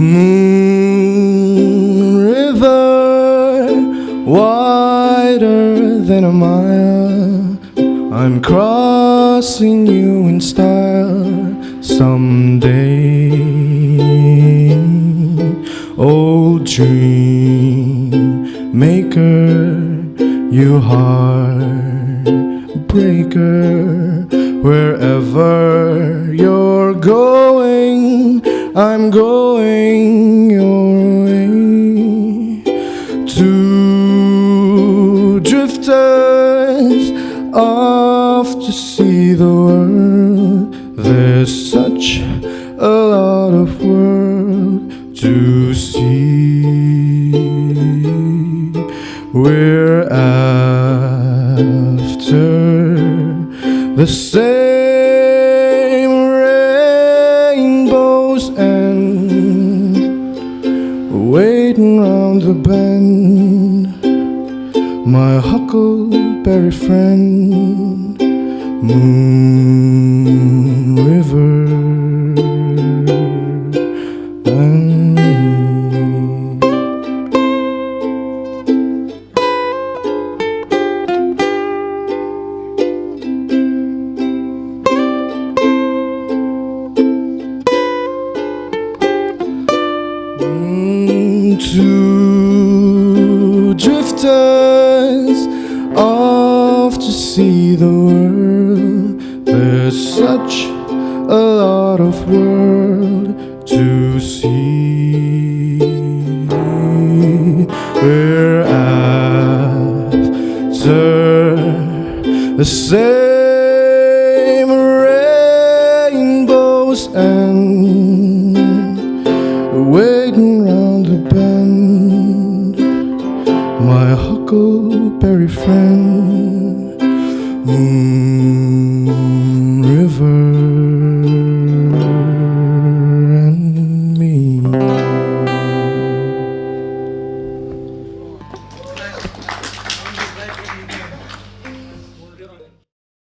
Moon river, wider than a mile, I'm crossing you in style someday. Old dream maker, you heartbreaker, wherever you're going, I'm going your way. Two drifters off to see the world. There's such a lot of world to see. We're after the same rainbow's end, waiting round the bend, my huckleberry friend, Moon River and me. Two drifters off to see the world. There's such a lot of world to see. We're after the same rainbow's end, waiting round the bend, my huckleberry friend.